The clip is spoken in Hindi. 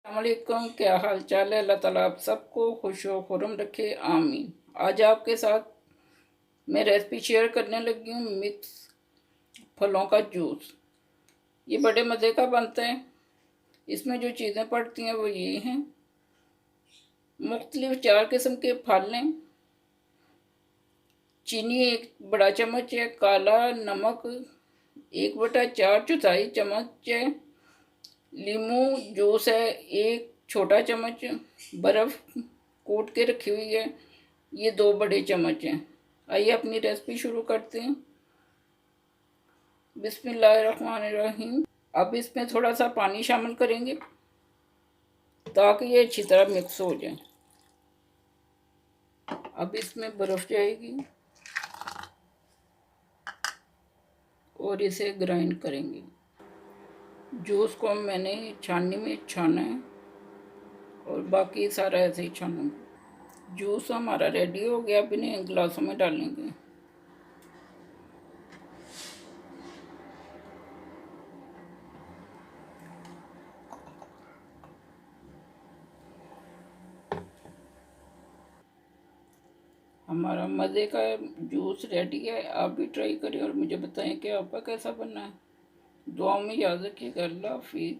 अस्सलामुअलैकुम, क्या हाल चाल है। अल्लाह ताला आप सबको खुश व खुर्रम रखे, आमीन। आज आपके साथ मैं रेसिपी शेयर करने लगी हूँ मिक्स फलों का जूस। ये बड़े मज़े का बनता है। इसमें जो चीज़ें पड़ती हैं वो ये हैं, मुख्तलिफ 4 किस्म के फल हैं, चीनी 1 बड़ा चम्मच है, काला नमक 1/4 चम्मच है, लीमू जूस है 1 छोटा चम्मच, बर्फ़ कूट के रखी हुई है ये 2 बड़े चम्मच हैं। आइए अपनी रेसिपी शुरू करते हैं। बिस्मिल्लाहिर्रहमानिर्रहीम। अब इसमें थोड़ा सा पानी शामिल करेंगे ताकि ये अच्छी तरह मिक्स हो जाए। अब इसमें बर्फ़ जाएगी और इसे ग्राइंड करेंगे। जूस को मैंने छाननी में छाना है और बाकी सारा ऐसे ही छानूंगी। जूस हमारा रेडी हो गया। अब इन्हें गिलासों में डालेंगे। हमारा मज़े का जूस रेडी है। आप भी ट्राई करें और मुझे बताएं कि आपका कैसा बना है। दुआओं में याद रखिएगा। अल्लाह हाफिज़।